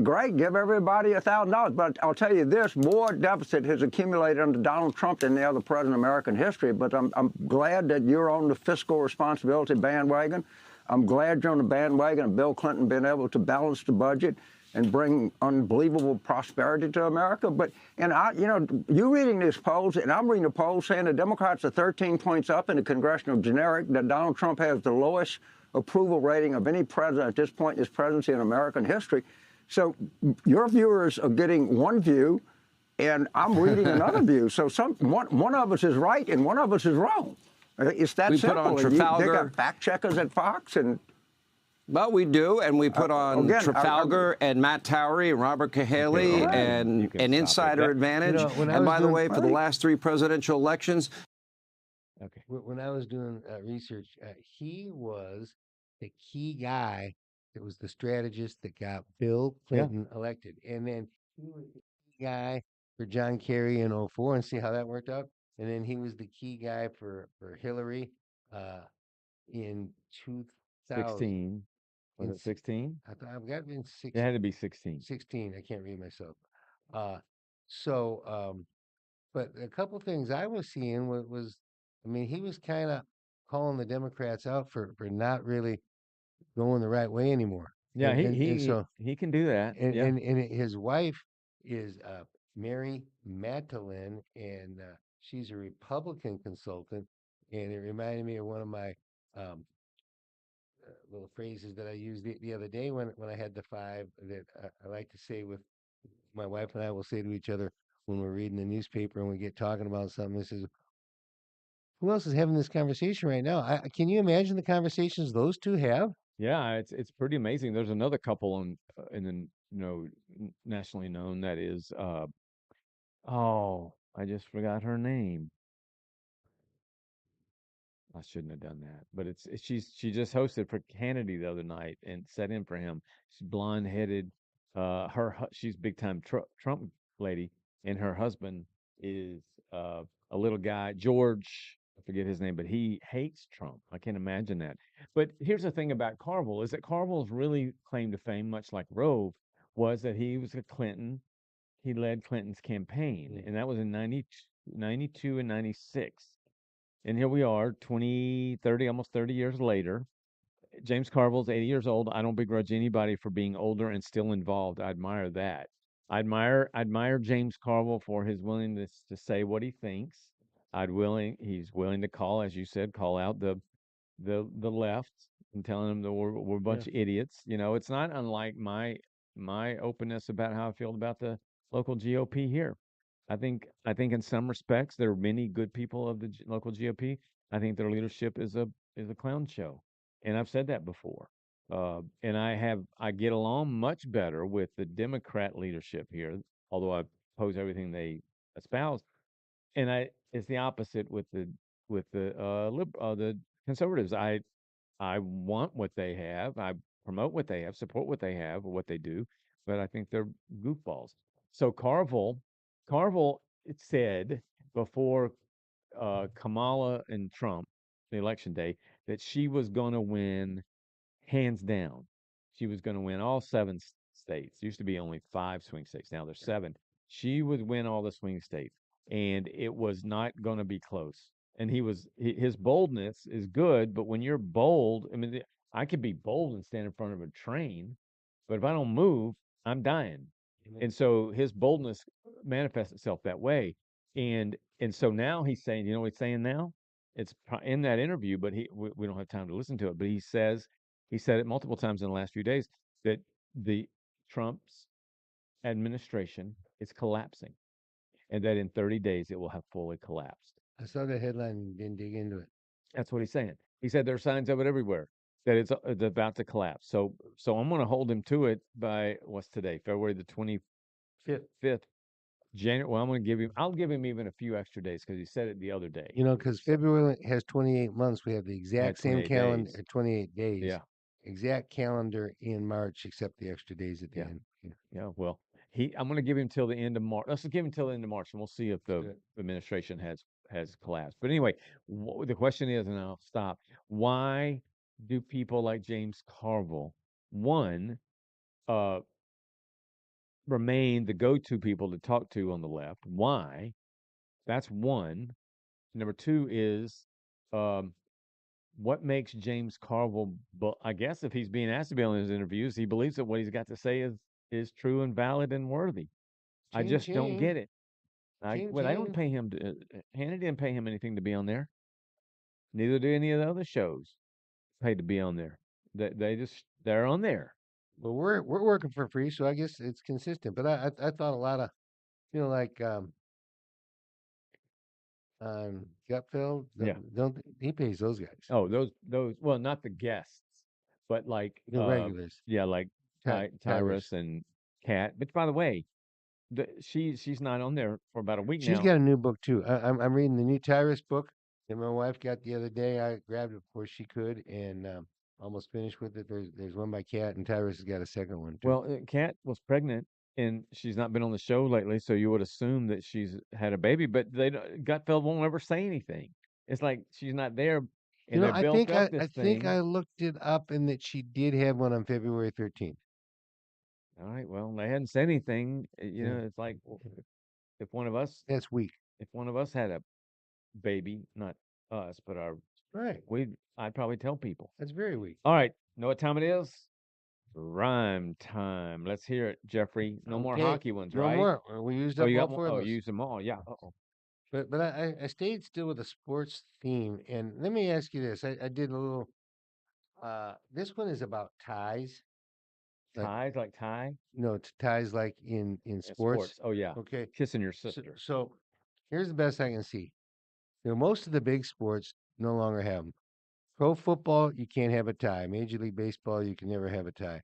great, give everybody $1,000. But I'll tell you this: more deficit has accumulated under Donald Trump than the other president in American history. But I'm glad that you're on the fiscal responsibility bandwagon. I'm glad you're on the bandwagon of Bill Clinton being able to balance the budget and bring unbelievable prosperity to America. But, you're reading these polls, and I'm reading the polls saying the Democrats are 13 points up in the congressional generic, that Donald Trump has the lowest approval rating of any president at this point in his presidency in American history. So your viewers are getting one view, and I'm reading another view. So one of us is right and one of us is wrong. It's that We simple. put on And they Trafalgar. got fact checkers at Fox, and Well, we do, and we put on again, Trafalgar and Matt Towery and Robert Cahaley Right. and You can an stop it. Insider That- Advantage. when I And was by the doing- way, for the last 3 presidential elections, Okay. When I was doing research, he was the key guy that was the strategist that got Bill Clinton elected. And then he was the key guy for John Kerry in '04, and see how that worked out. And then he was the key guy for Hillary in 2000. 16. Was In it 16? I've got it in It had to be 16. 16. I can't read myself. But a couple things I was seeing was I mean, he was kind of calling the Democrats out for not really going the right way anymore. Yeah, And so he can do that. and, Yeah. and his wife is Mary Matalin, and she's a Republican consultant. And it reminded me of one of my little phrases that I used the other day when I had the 5 that I like to say with my wife and I will say to each other when we're reading the newspaper and we get talking about something. This is who else is having this conversation right now? Can you imagine the conversations those two have? Yeah, it's pretty amazing. There's another couple in the nationally known that is I just forgot her name. I shouldn't have done that, but she just hosted for Kennedy the other night and sat in for him. She's blonde headed. She's big time Trump lady, and her husband is a little guy, George. I forget his name, but he hates Trump. I can't imagine that. But here's the thing about Carville is that Carville's really claim to fame, much like Rove, was that he was a Clinton. He led Clinton's campaign, and that was in 92 and 96. And here we are, 20, 30, almost 30 years later. James Carville's 80 years old. I don't begrudge anybody for being older and still involved. I admire that. I admire James Carville for his willingness to say what he thinks. He's willing to call, as you said, call out the left and telling them that we're a bunch of idiots. It's not unlike my openness about how I feel about the local GOP here. I think in some respects there are many good people of the local GOP. I think their leadership is a clown show, and I've said that before. And I get along much better with the Democrat leadership here, although I oppose everything they espouse. And it's the opposite with the the conservatives. I want what they have. I promote what they have, support what they have, or what they do, but I think they're goofballs. So Carville it said before Kamala and Trump, the election day, that she was going to win hands down. She was going to win all 7 states. Used to be only 5 swing states. Now there's 7. She would win all the swing states, and it was not going to be close. And his boldness is good, but when you're bold, I mean, I could be bold and stand in front of a train, but if I don't move, I'm dying. And so his boldness manifests itself that way. And And so now he's saying, you know what he's saying now? It's in that interview, but we don't have time to listen to it. But he said it multiple times in the last few days that the Trump's administration is collapsing, and that in 30 days it will have fully collapsed. I saw the headline and didn't dig into it. That's what he's saying. He said there are signs of it everywhere that it's about to collapse. So I'm going to hold him to it by what's today, February the 25th. January. Well, I'll give him even a few extra days because he said it the other day. You know, because February has 28 months. We have the exact same 28 calendar, days. 28 days. Yeah. Exact calendar in March, except the extra days at the Yeah. end. Yeah. Yeah. Well, I'm going to give him till the end of March. Let's give him till the end of March, and we'll see if the Good. administration has collapsed. But anyway, the question is, and I'll stop. Why do people like James Carville, one, remain the go-to people to talk to on the left? Why? That's one. Number two is, what makes James Carville? But I guess if he's being asked to be on his interviews, he believes that what he's got to say is true and valid and worthy. I Ching, just don't ching. get it. Ching, Well, they don't ching. pay him. Hannah didn't pay him anything to be on there. Neither do any of the other shows paid to be on there. They're on there. Well, we're working for free, so I guess it's consistent. But I thought a lot of, like Gutfeld. Yeah. Don't he pays those guys? Oh, those. Well, not the guests, but like The regulars. yeah, like Tyrus. Tyrus and Kat. But by the way, she's not on there for about a week She's now. got a new book too. I'm reading the new Tyrus book that my wife got the other day. I grabbed it before she could, and almost finished with it. There's one by Kat, and Tyrus has got a second one too. Well, Kat was pregnant, and she's not been on the show lately, so you would assume that she's had a baby. But Gutfeld won't ever say anything. It's like she's not there, and they built up this I thing. think I looked it up, and that she did have one on February 13th. All right, well, they hadn't said anything. You know, it's like if one of us That's weak. if one of us had a baby, not us, but Right. I'd probably tell people. That's very weak. All right, know what time it is? Rhyme time. Let's hear it, Jeffrey. No more Okay, hockey ones, No right? more. We used Oh, up you all got four more. of Oh, those. you used them all. Yeah. Uh-oh. But I stayed still with a sports theme, and let me ask you this: I did a little. This one is about ties. Like, Ties like tie no, ties like in in sports. Oh yeah. Okay. Kissing your So, sister. so here's the best I can see. Most of the big sports no longer have them. Pro football, you can't have a tie. Major League Baseball, you can never have a tie.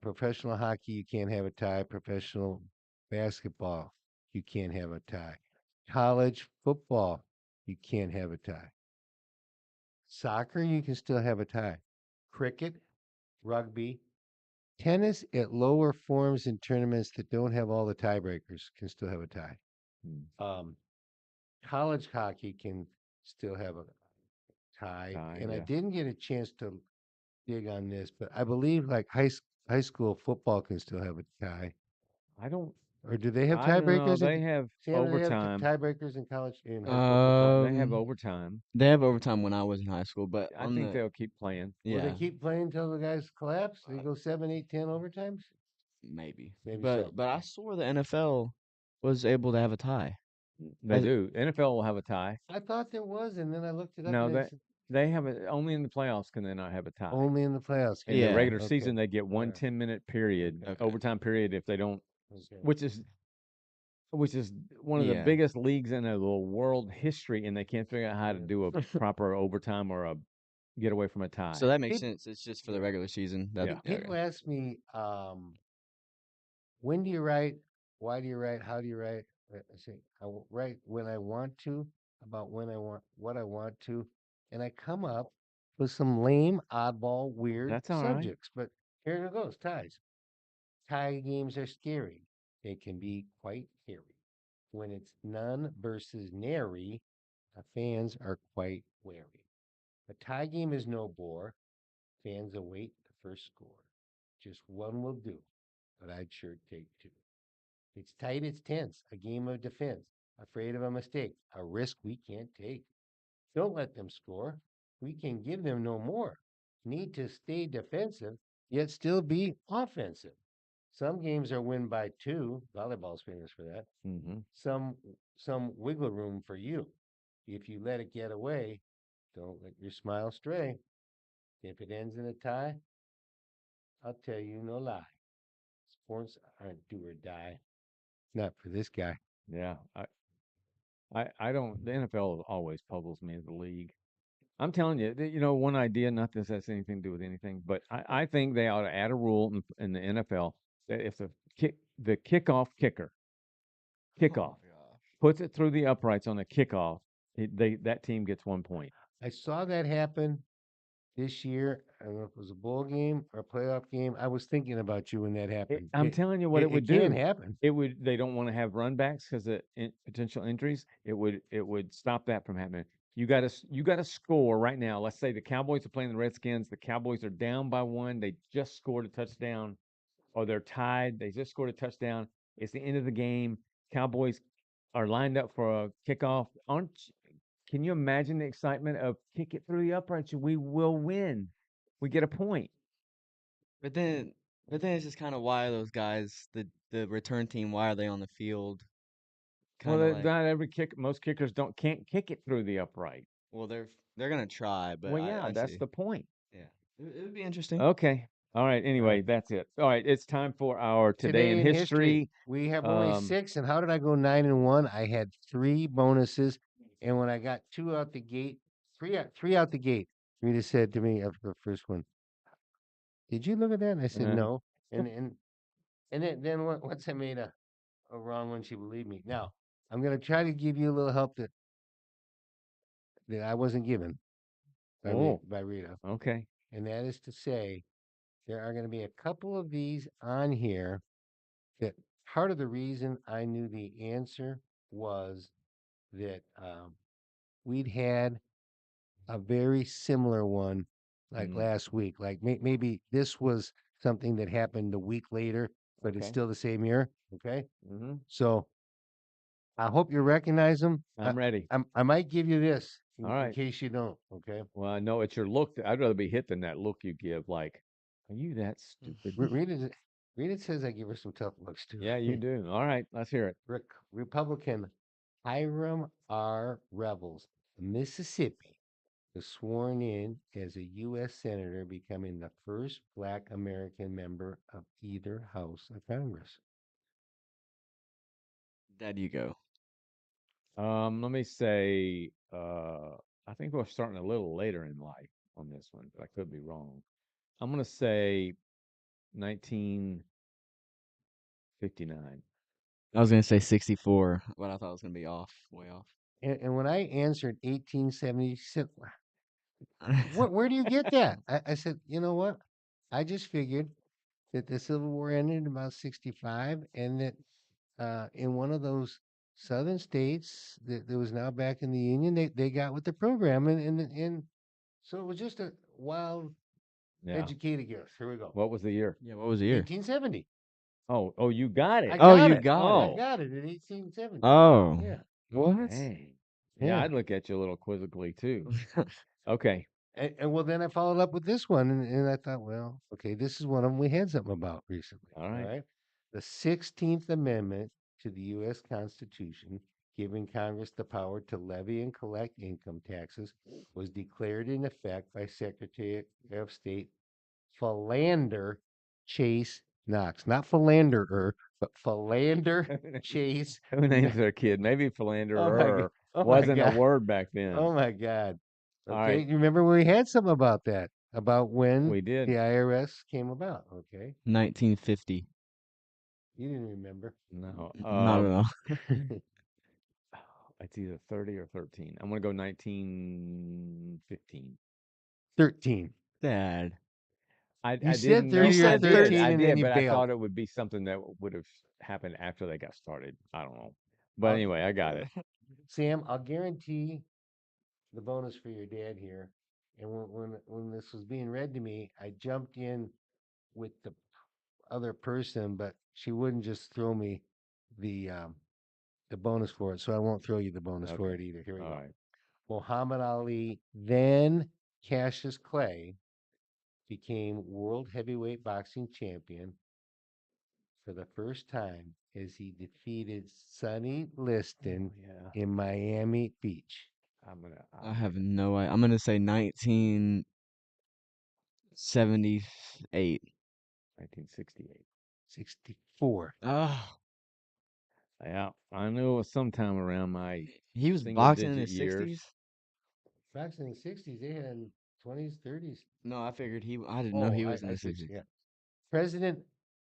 Professional hockey, you can't have a tie. Professional basketball, you can't have a tie. College football, you can't have a tie. Soccer, you can still have a tie. Cricket, rugby, tennis at lower forms and tournaments that don't have all the tiebreakers can still have a tie. Hmm. College hockey can still have a tie. And I Yeah. didn't get a chance to dig on this, but I believe like high school football can still have a tie. I don't. Or do they have I don't know. tiebreakers? They have Sam, do they have overtime. tiebreakers in college in high school football? They have overtime. They have overtime when I was in high school, but I on think the they'll keep playing. Will they yeah, keep playing until the guys collapse? They go 7, 8, 10 overtimes? maybe. Maybe but so. but I swore the NFL was able to have a tie. They I- do. NFL will have a tie. I thought there was, and then I looked it up. No, And they it's they have it only in the playoffs. Can they not have a tie? only in the playoffs. In the Yeah. regular Okay. season, they get one Alright. 10-minute period, Okay. overtime period, if they don't, Okay. which is one of the Yeah. biggest leagues in the world history, and they can't figure out how to Yeah. do a proper overtime or a get away from a tie. So that makes People- sense. It's just for the regular season. Yeah. People ask me, when do you write? Why do you write? How do you write? I say, write when I want to, about when I want, what I want to, and I come up with some lame, oddball, weird That's all right. subjects. But here it goes, ties. Tie games are scary. They can be quite hairy. When it's none versus nary, the fans are quite wary. A tie game is no bore. Fans await the first score. Just one will do, but I'd sure take two. It's tight, it's tense, a game of defense, afraid of a mistake, a risk we can't take. Don't let them score. We can give them no more. Need to stay defensive, yet still be offensive. Some games are win by two. Volleyball's famous for that. Mm-hmm. Some some wiggle room for you. If you let it get away, don't let your smile stray. If it ends in a tie, I'll tell you no lie. Sports aren't do or die. Not for this guy. Yeah, I don't. The NFL always puzzles me as a league. I'm telling you, one idea. Not that this has anything to do with anything, but I think they ought to add a rule in the NFL that if the kickoff kicker kickoff puts it through the uprights on a kickoff, that team gets 1 point. I saw that happen this year. I don't know if it was a bowl game or a playoff game. I was thinking about you when that happened. I'm telling you what it would do. Can happen. It would. They don't want to have run backs because of potential injuries. It would stop that from happening. You got to score right now. Let's say the Cowboys are playing the Redskins. The Cowboys are down by 1. They just scored a touchdown, or they're tied. They just scored a touchdown. It's the end of the game. Cowboys are lined up for a kickoff. Can you imagine the excitement of kick it through the uprights? We will win. We get a point. But then it's just kind of why those guys, the return team, why are they on the field? Well, Kind of like, not most kickers can't kick it through the upright. well, they're gonna try, but Well, yeah, I that's see. the point. Yeah, it would be interesting. Okay. All right. Anyway, that's it. All right. It's time for our Today in History. We have only 6. And how did I go 9-1? I had 3 bonuses. And when I got 2 out the gate, 3 out the gate, Rita said to me after the first one, "Did you look at that?" And I said, Uh, "No." And then once I made a wrong one, she believed me. Now, I'm going to try to give you a little help that I wasn't given by, by Rita. Okay. And that is to say, there are going to be a couple of these on here that part of the reason I knew the answer was that we'd had a very similar one like last week. Like maybe this was something that happened a week later, but it's Okay. still the same year. Okay. Mm-hmm. So I hope you recognize them. I'm ready. I might give you this in, All right. in case you don't. Okay. Well, I know it's your look. I'd rather be hit than that look you give. Like, are you that stupid? Rita says I give her some tough looks too. Yeah, you do. All right. Let's hear it. Republican Hiram R. Revels, Mississippi, was sworn in as a U.S. Senator, becoming the first Black American member of either House of Congress. Dad, you go. Let me say, I think we're starting a little later in life on this one, but I could be wrong. I'm gonna say 1959. I was gonna say 64, but I thought it was gonna be way off. And when I answered 1870, she said, where do you get that? I said, you know what? I just figured that the Civil War ended in about 65 and that in one of those southern states that was now back in the Union, they got with the program. And so it was just a wild, educated guess. Here we go. What was the year? Yeah, what was the year? 1870. Oh, you got it. I Oh, got you it. got Oh. I got it in 1870. Oh, Yeah. what? Dang. Yeah, Yeah. I'd look at you a little quizzically too. Okay. And well, then I followed up with this one, and I thought, well, okay, this is one of them we had something about recently. All right. The 16th Amendment to the U.S. Constitution, giving Congress the power to levy and collect income taxes, was declared in effect by Secretary of State Philander Chase Knox. Not Philanderer, but Philander Chase. Who names their kid? Maybe philanderer Oh my wasn't a God. word back then. Oh my God. All Okay. right. You remember we had something about that, about when We did. the IRS came about. Okay. 1950. You didn't remember. No. Not at all. It's either 30 or 13. I'm gonna go 1915. 13. Dad. I You said didn't 30 know. or I did. 13 I and did, then you but I bailed. thought it would be something that would have happened after they got started. I don't know. But I'll- anyway, I got it. Sam, I'll guarantee the bonus for your dad here. And when this was being read to me, I jumped in with the other person, but she wouldn't just throw me the bonus for it, so I won't throw you the bonus for it either. Here we All go. right. Muhammad Ali, then Cassius Clay, became world heavyweight boxing champion for the first time as he defeated Sonny Liston Yeah. in Miami Beach. I have no idea. I'm gonna say 1978. 1968. 64. Oh, Yeah, I knew it was sometime around my he was single boxing in digit his years. 60s. Back in the 60s, they had 20s, 30s. No, I figured he. I didn't know he was in I the see. 60s. Yeah. President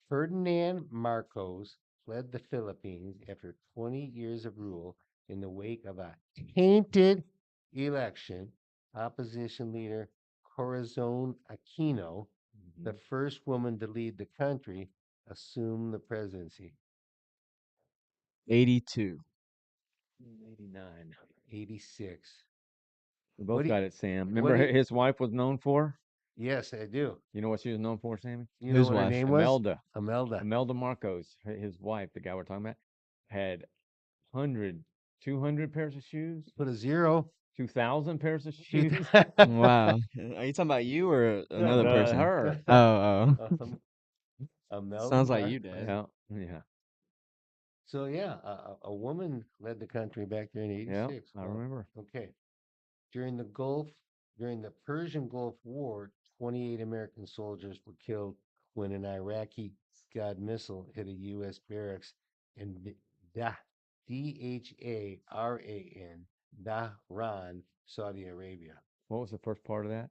Ferdinand Marcos fled the Philippines after 20 years of rule in the wake of a tainted election. Opposition leader Corazon Aquino, the first woman to lead the country, assumed the presidency. 82. 89. 86. We What both do you, got it, Sam. what Remember do you, his wife was known for? yes, I do. You know what she was known for, Sammy? You know Whose what her wife? name was? Imelda. Imelda. Imelda Marcos, his wife, the guy we're talking about, had 200 pairs of shoes, Put a zero. 2,000 pairs of Two- shoes. Wow. Are you talking about you or another person? Her. Oh, oh. Imelda Sounds like you, Marcos. Dad. Yeah, yeah, So yeah, a woman led the country back there in yeah. '86. I Wow. remember. Okay. During the Gulf, during the Persian Gulf War, 28 American soldiers were killed when an Iraqi Scud missile hit a U.S. barracks in Dhahran, Dhahran, Saudi Arabia, What was the first part of that?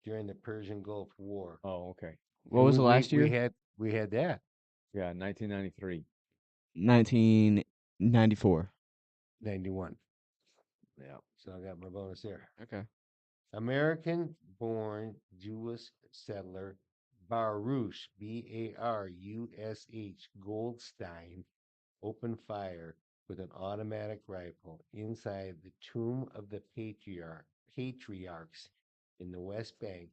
during the Persian Gulf War. Oh, okay. What And was the last year? we had that. Yeah, 1993. 1994. 91. Yeah. So I got my bonus there. Okay. American born Jewish settler Baruch, Barush Goldstein, opened fire with an automatic rifle inside the tomb of the patriarchs in the West Bank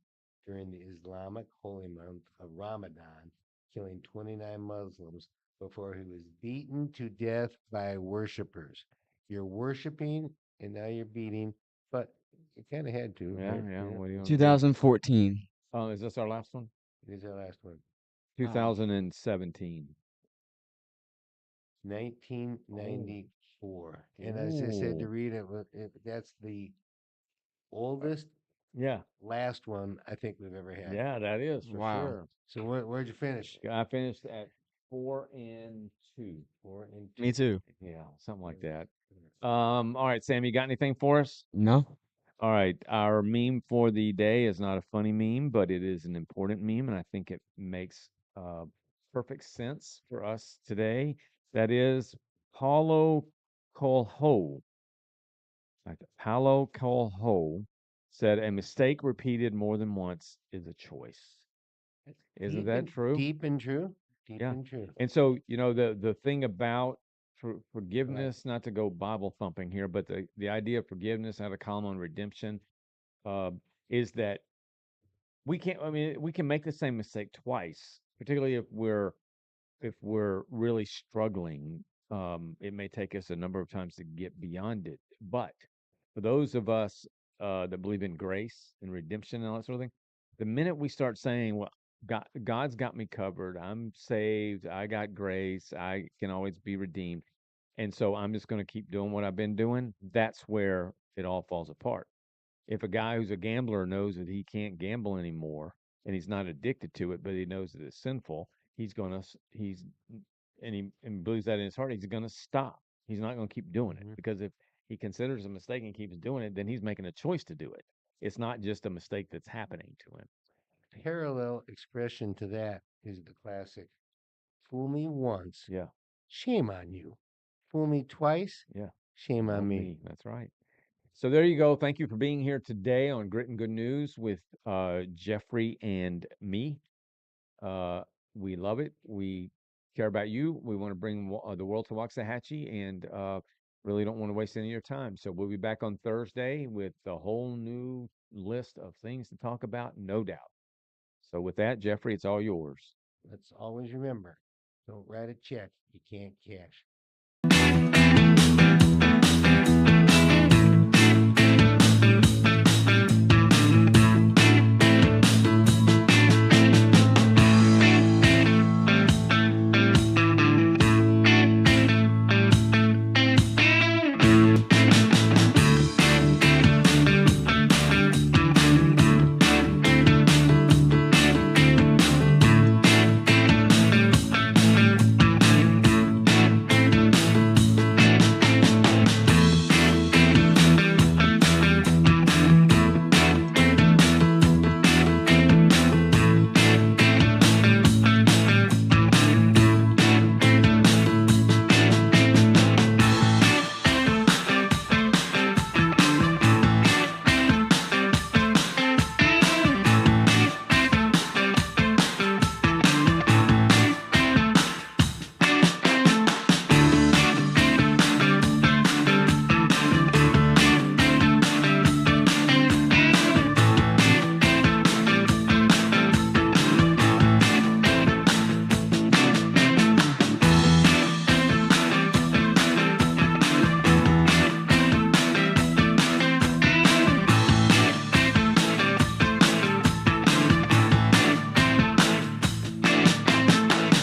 during the Islamic holy month of Ramadan, killing 29 Muslims before he was beaten to death by worshippers. You're worshiping and now you're beating, but you kind of had to, Yeah, right? yeah. What do you want to do? 2014. Oh, is this our last one? It is our last one. 2017. 1994. And as I said to Ooh. Rita, that's the oldest Yeah, last one I think we've ever had. yeah, that is for Wow. sure. So where'd you finish? I finished at 4-2. 4-2. Me too. Yeah, something like that. All right, Sam, you got anything for us? No? All right, our meme for the day is not a funny meme, but it is an important meme, and I think it makes perfect sense for us today. That is Paulo Coelho. Like Paulo Coelho said, "A mistake repeated more than once is a choice." Isn't that true? Deep and true. Deep Yeah. and true. And so, the thing about forgiveness, not to go Bible thumping here, but the idea of forgiveness, out of column on redemption, uh, is that we can't. I mean, we can make the same mistake twice, particularly if we're really struggling. It may take us a number of times to get beyond it. But for those of us that believe in grace and redemption and all that sort of thing, the minute we start saying, "Well, God's got me covered. I'm saved. I got grace. I can always be redeemed," and so I'm just going to keep doing what I've been doing, that's where it all falls apart. If a guy who's a gambler knows that he can't gamble anymore and he's not addicted to it, but he knows that it's sinful, he's and he believes that in his heart, he's going to stop. He's not going to keep doing it, because if he considers a mistake and keeps doing it, then he's making a choice to do it. It's not just a mistake that's happening to him. Parallel expression to that is the classic fool me once, Yeah, shame on you. Fool me twice, yeah. shame on me. That's right. So there you go. Thank you for being here today on Grit and Good News with Jeffrey and me. We love it. We care about you. We want to bring the world to Waxahachie, and really don't want to waste any of your time. So we'll be back on Thursday with a whole new list of things to talk about, no doubt. So with that, Jeffrey, it's all yours. Let's always remember, don't write a check you can't cash.